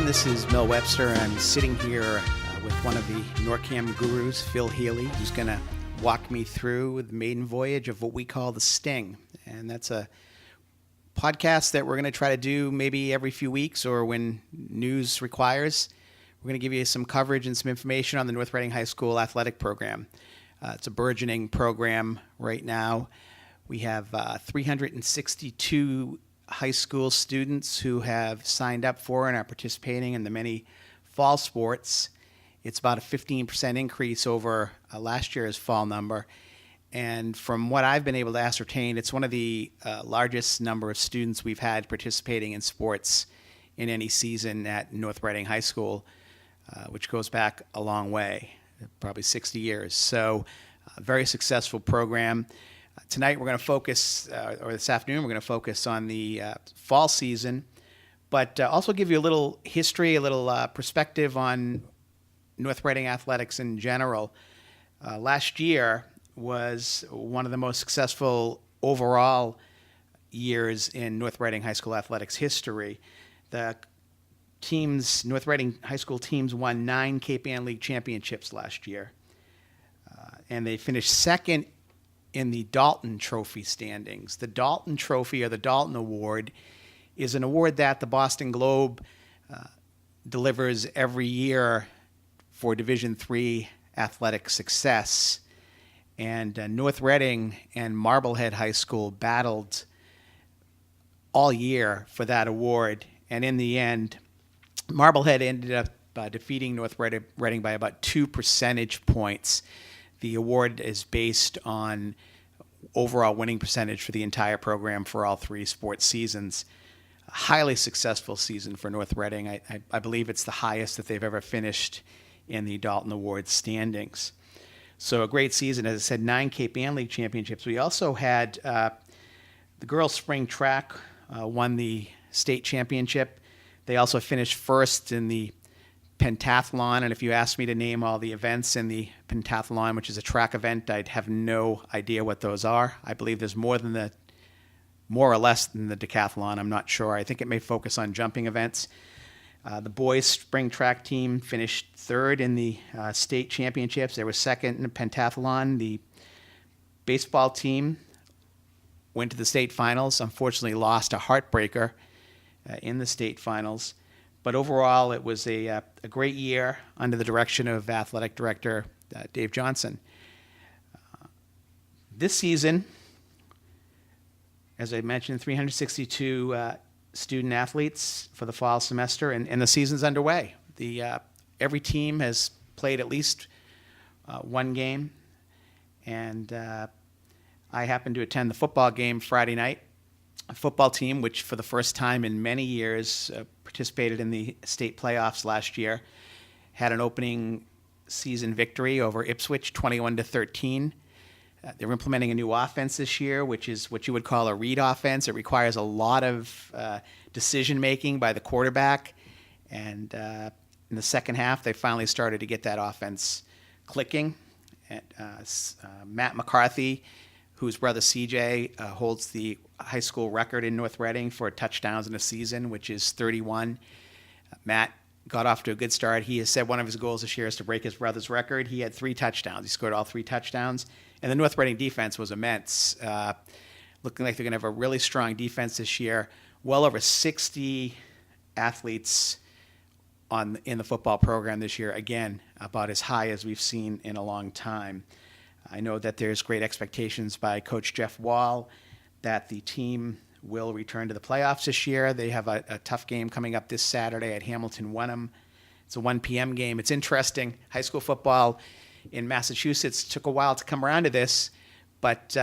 This is Mel Webster. I'm sitting here with one of the NORCAM gurus, Phil Healy, who's going to walk me through the maiden voyage of what we call the Sting. And that's a podcast that we're going to try to do maybe every few weeks or when news requires. We're going to give you some coverage and some information on the North Reading High School athletic program. It's a burgeoning program right now. We have 362 high school students who have signed up for and are participating in the many fall sports. It's about a 15% increase over last year's fall number. And from what I've been able to ascertain, it's one of the largest number of students we've had participating in sports in any season at North Reading High School, which goes back a long way, probably 60 years. So a very successful program. Tonight we're going to focus, or this afternoon we're going to focus on the fall season, but also give you a little history, a little perspective on North Reading athletics in general. Last year was one of the most successful overall years in North Reading High School athletics history. The North Reading High School teams won 9 Cape Ann League championships last year, and they finished second in the Dalton Trophy standings. The Dalton Trophy, or the Dalton Award, is an award that the Boston Globe delivers every year for Division III athletic success. And North Reading and Marblehead High School battled all year for that award. And in the end, Marblehead ended up defeating North Reading by about 2 percentage points. The award is based on overall winning percentage for the entire program for all 3 sports seasons. A highly successful season for North Reading. I believe it's the highest that they've ever finished in the Dalton Award standings. So a great season. As I said, 9 Cape Ann League championships. We also had the girls' spring track won the state championship. They also finished first in the pentathlon, and if you asked me to name all the events in the pentathlon, which is a track event, I'd have no idea what those are. I believe there's more or less than the decathlon. I'm not sure. I think it may focus on jumping events. The boys' spring track team finished third in the state championships. They were second in the pentathlon. The baseball team went to the state finals. Unfortunately, lost a heartbreaker in the state finals. But overall, it was a great year under the direction of athletic director Dave Johnson. This season, as I mentioned, 362 student athletes for the fall semester, and the season's underway. Every team has played at least one game, and I happened to attend the football game Friday night. A football team, which for the first time in many years participated in the state playoffs last year, had an opening season victory over Ipswich, 21-13. They're implementing a new offense this year, which is what you would call a read offense. It requires a lot of decision-making by the quarterback. And in the second half, they finally started to get that offense clicking. Matt McCarthy, whose brother CJ holds the high school record in North Reading for touchdowns in a season, which is 31. Matt got off to a good start. He has said one of his goals this year is to break his brother's record. He had 3 touchdowns. He scored all 3 touchdowns. And the North Reading defense was immense. Looking like they're going to have a really strong defense this year. Well over 60 athletes in the football program this year. Again, about as high as we've seen in a long time. I know that there's great expectations by Coach Jeff Wall that the team will return to the playoffs this year. They have a tough game coming up this Saturday at Hamilton Wenham. It's a 1 p.m. game. It's interesting. High school football in Massachusetts took a while to come around to this, but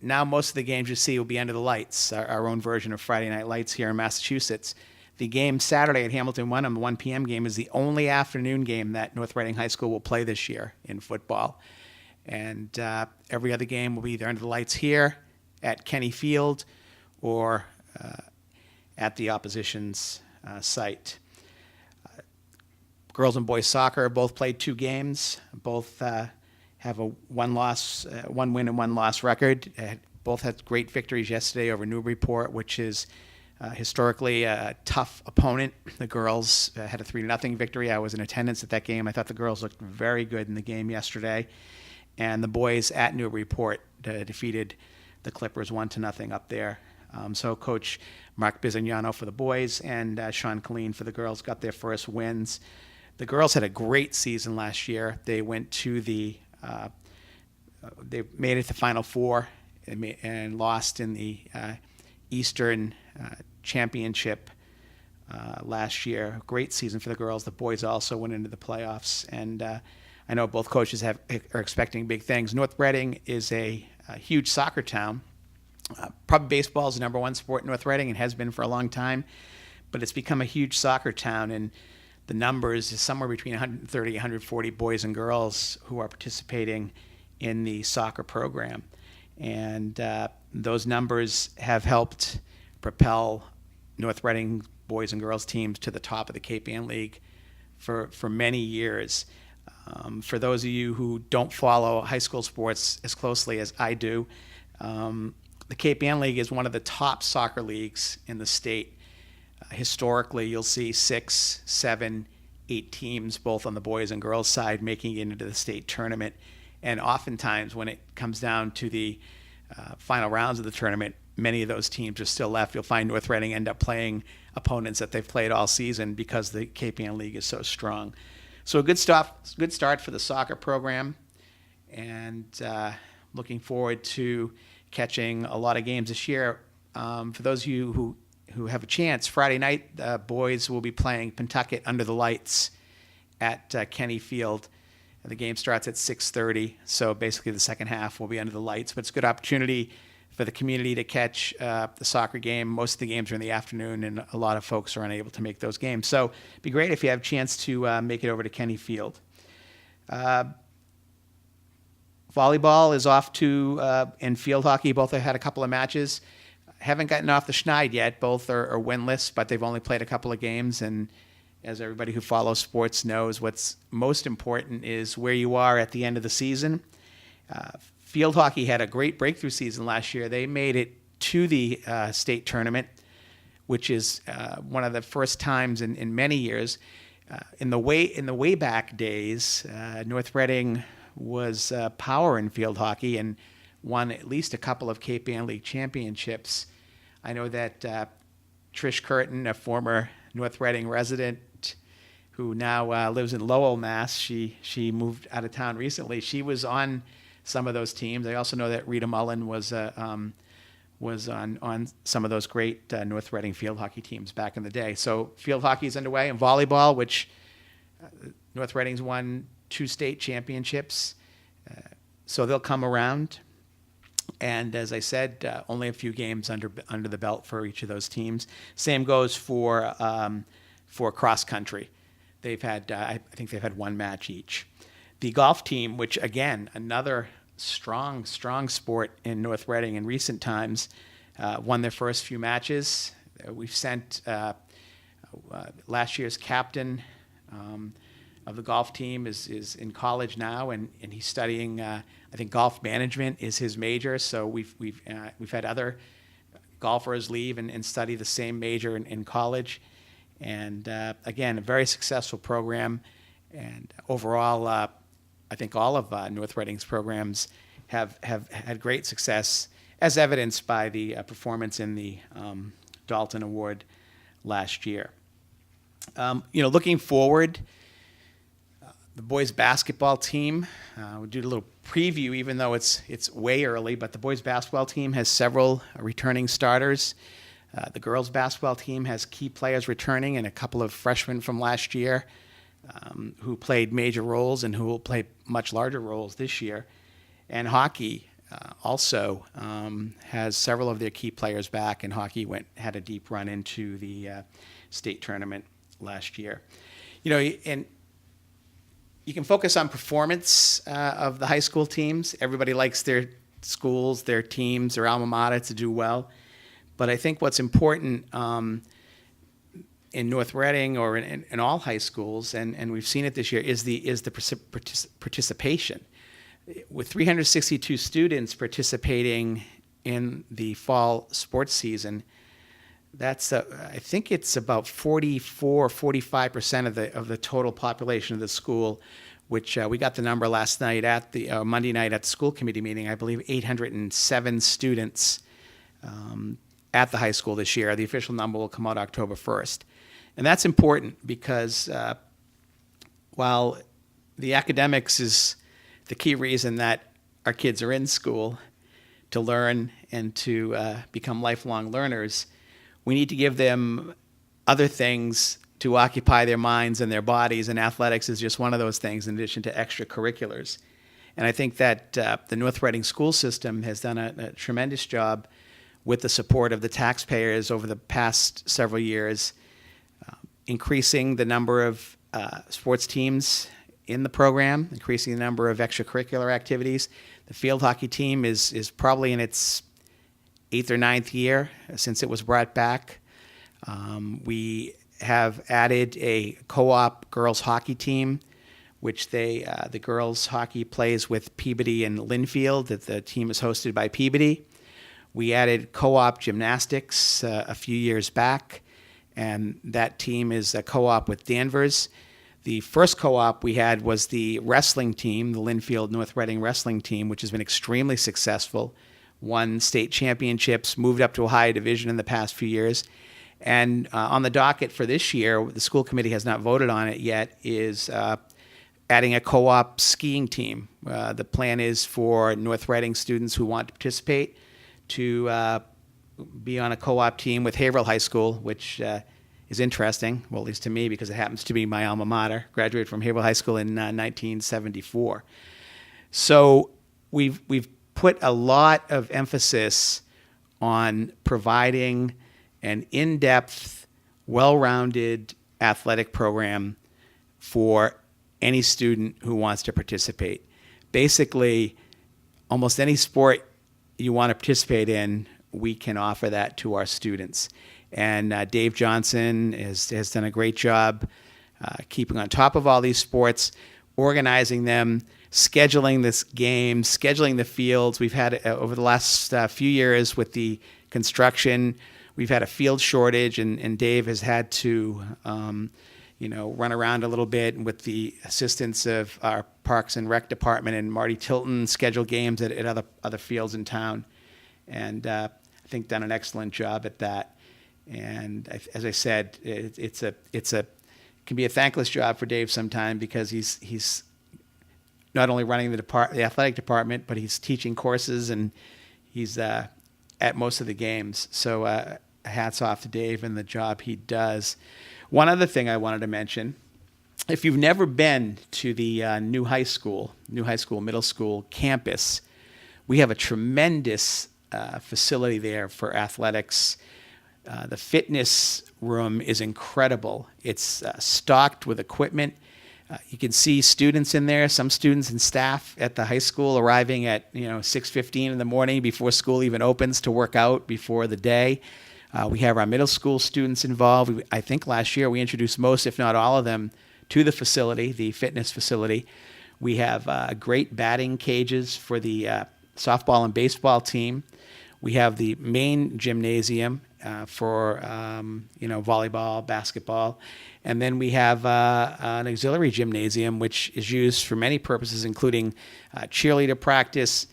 now most of the games you see will be under the lights, our own version of Friday Night Lights here in Massachusetts. The game Saturday at Hamilton Wenham, the 1 p.m. game, is the only afternoon game that North Reading High School will play this year in football. And every other game will be either under the lights here at Kenny Field or at the opposition's site. Girls and boys soccer both played 2 games. Both have a one win and one loss record. Both had great victories yesterday over Newburyport, which is historically a tough opponent. The girls had a 3-0 victory. I was in attendance at that game. I thought the girls looked very good in the game yesterday. And the boys at Newburyport defeated the Clippers 1-0 up there. So Coach Mark Bizignano for the boys and Sean Colleen for the girls got their first wins. The girls had a great season last year. They went to they made it to Final Four and lost in the Eastern Championship last year. Great season for the girls. The boys also went into the playoffs, and I know both coaches are expecting big things. North Reading is a huge soccer town. Probably baseball is the number one sport in North Reading and has been for a long time, but it's become a huge soccer town, and the numbers is somewhere between 130, 140 boys and girls who are participating in the soccer program. And those numbers have helped propel North Reading boys and girls teams to the top of the Cape Ann League for many years. For those of you who don't follow high school sports as closely as I do, the Cape Ann League is one of the top soccer leagues in the state. Historically, you'll see 6, 7, 8 teams, both on the boys and girls side, making it into the state tournament. And oftentimes, when it comes down to the final rounds of the tournament, many of those teams are still left. You'll find North Reading end up playing opponents that they've played all season because the Cape Ann League is so strong. So a good start for the soccer program, and looking forward to catching a lot of games this year. For those of you who have a chance, Friday night, the boys will be playing Pentucket under the lights at Kenny Field. The game starts at 6:30, so basically the second half will be under the lights. But it's a good opportunity for the community to catch the soccer game. Most of the games are in the afternoon, and a lot of folks are unable to make those games. So it'd be great if you have a chance to make it over to Kenny Field. Volleyball is off to, and field hockey both have had a couple of matches. Haven't gotten off the schneid yet. Both are winless, but they've only played a couple of games. And as everybody who follows sports knows, what's most important is where you are at the end of the season. Field hockey had a great breakthrough season last year. They made it to the state tournament, which is one of the first times in many years. In the way back days, North Reading was power in field hockey and won at least a couple of Cape Ann League championships. I know that Trish Curtin, a former North Reading resident who now lives in Lowell, Mass. She moved out of town recently. She was on some of those teams. I also know that Rita Mullen was on some of those great North Reading field hockey teams back in the day. So field hockey is underway, and volleyball, which North Reading's won 2 state championships. So they'll come around. And as I said, only a few games under the belt for each of those teams. Same goes for cross country. They've had I think they've had 1 match each. The golf team, which again another strong sport in North Reading in recent times, won their first few matches. We've sent last year's captain of the golf team is in college now, and he's studying. I think golf management is his major. So we've had other golfers leave and study the same major in college, and again a very successful program. And overall, I think all of North Reading's programs have had great success, as evidenced by the performance in the Dalton Award last year. Looking forward. The boys basketball team, we'll do a little preview, even though it's way early, but the boys basketball team has several returning starters. The girls basketball team has key players returning and a couple of freshmen from last year who played major roles and who will play much larger roles this year. And hockey also has several of their key players back, and hockey had a deep run into the state tournament last year. And you can focus on performance of the high school teams. Everybody likes their schools, their teams, their alma mater to do well. But I think what's important in North Reading or in all high schools, and we've seen it this year, is the participation. With 362 students participating in the fall sports season, That's I think it's about 45% of the total population of the school, which we got the number last night at the Monday night at the school committee meeting. I believe 807 students at the high school this year. The official number will come out October 1st. And that's important because while the academics is the key reason that our kids are in school, to learn and to become lifelong learners, we need to give them other things to occupy their minds and their bodies, and athletics is just one of those things in addition to extracurriculars. And I think that the North Reading school system has done a tremendous job with the support of the taxpayers over the past several years, increasing the number of sports teams in the program, increasing the number of extracurricular activities. The field hockey team is probably in its 8th or 9th year since it was brought back. We have added a co-op girls hockey team, which the girls hockey plays with Peabody and Linfield. That the team is hosted by Peabody. We added co-op gymnastics a few years back, and that team is a co-op with Danvers. The first co-op we had was the wrestling team, the Linfield North Reading wrestling team, which has been extremely successful, won state championships, moved up to a higher division in the past few years. And on the docket for this year, the school committee has not voted on it yet, is adding a co-op skiing team. The plan is for North Reading students who want to participate to be on a co-op team with Haverhill High School, which is interesting, well, at least to me, because it happens to be my alma mater. Graduated from Haverhill High School in 1974. So we've put a lot of emphasis on providing an in-depth, well-rounded athletic program for any student who wants to participate. Basically, almost any sport you want to participate in, we can offer that to our students. And Dave Johnson has done a great job keeping on top of all these sports, organizing them, scheduling this game, scheduling the fields. We've had, over the last few years with the construction, we've had a field shortage, and Dave has had to run around a little bit, and with the assistance of our Parks and Rec department and Marty Tilton, schedule games at other fields in town. And I think done an excellent job at that. And as I said, it can be a thankless job for Dave sometime, because he's not only running the athletic department, but he's teaching courses, and he's at most of the games. So hats off to Dave and the job he does. One other thing I wanted to mention: if you've never been to the new high school, middle school campus, we have a tremendous facility there for athletics. The fitness room is incredible. It's stocked with equipment. You can see students in there, some students and staff at the high school arriving at 6:15 in the morning before school even opens to work out before the day. We have our middle school students involved. I think last year we introduced most, if not all of them, to the facility, the fitness facility. We have great batting cages for the softball and baseball team. We have the main gymnasium for volleyball, basketball, and then we have an auxiliary gymnasium which is used for many purposes, including cheerleader practice,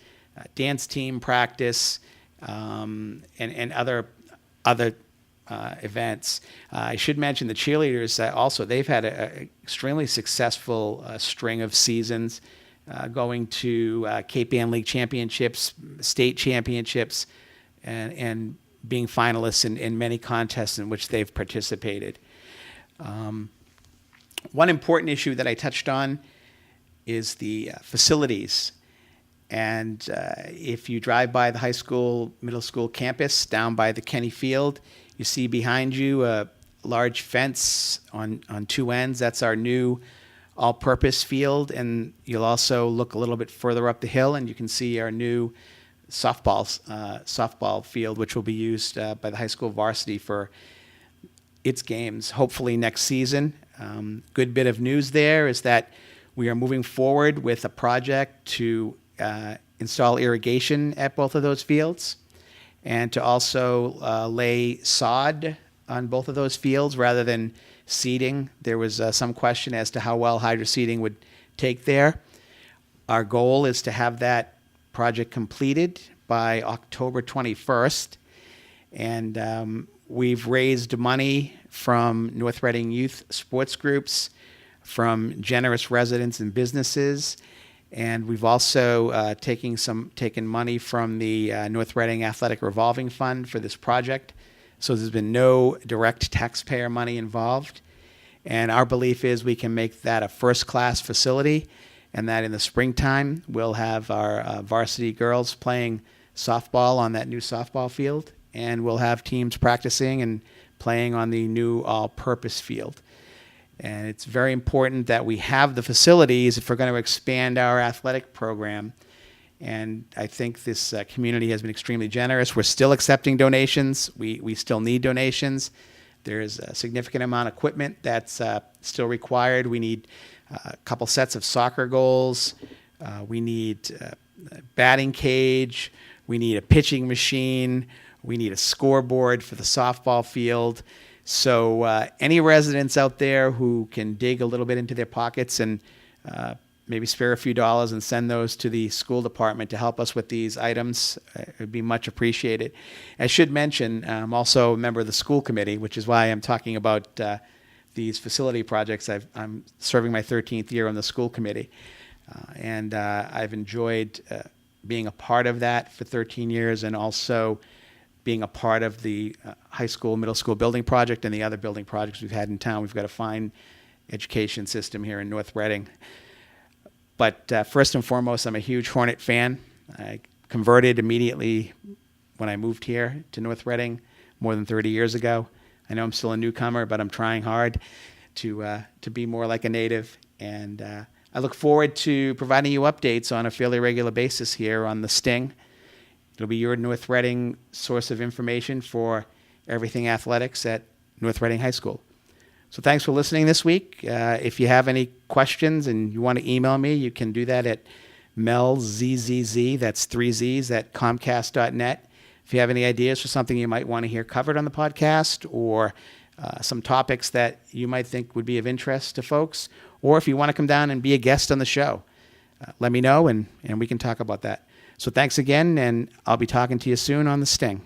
dance team practice, and other events. I should mention the cheerleaders also. They've had an extremely successful string of seasons, going to Cape Ann League championships, state championships, and being finalists in many contests in which they've participated. One important issue that I touched on is the facilities. And if you drive by the high school, middle school campus down by the Kenny Field, you see behind you a large fence on two ends. That's our new all-purpose field. And you'll also look a little bit further up the hill, and you can see our new softball field, which will be used by the high school varsity for its games, hopefully next season. Good bit of news there is that we are moving forward with a project to install irrigation at both of those fields. and to also lay sod on both of those fields rather than seeding. There was some question as to how well hydroseeding would take there. Our goal is to have that project completed by October 21st. And we've raised money from North Reading youth sports groups, from generous residents and businesses, and we've also taken money from the North Reading Athletic Revolving Fund for this project. So there's been no direct taxpayer money involved. And our belief is we can make that a first-class facility, and that in the springtime we'll have our varsity girls playing softball on that new softball field, and we'll have teams practicing and playing on the new all-purpose field. And it's very important that we have the facilities if we're going to expand our athletic program. And I think this community has been extremely generous. We're still accepting donations. We still need donations. There's a significant amount of equipment that's still required. We need a couple sets of soccer goals. We need a batting cage. We need a pitching machine. We need a scoreboard for the softball field. So any residents out there who can dig a little bit into their pockets and maybe spare a few dollars and send those to the school department to help us with these items, it would be much appreciated. I should mention, I'm also a member of the school committee, which is why I'm talking about these facility projects. I'm serving my 13th year on the school committee, and I've enjoyed being a part of that for 13 years, and also being a part of the high school, middle school building project and the other building projects we've had in town. We've got a fine education system here in North Reading. But first and foremost, I'm a huge Hornet fan. I converted immediately when I moved here to North Reading more than 30 years ago. I know I'm still a newcomer, but I'm trying hard to be more like a native. And I look forward to providing you updates on a fairly regular basis here on the Sting. It'll be your North Reading source of information for everything athletics at North Reading High School. So thanks for listening this week. If you have any questions and you want to email me, you can do that at melzzz, that's 3 Z's, at comcast.net. If you have any ideas for something you might want to hear covered on the podcast, or some topics that you might think would be of interest to folks, or if you want to come down and be a guest on the show, let me know and we can talk about that. So thanks again, and I'll be talking to you soon on the Sting.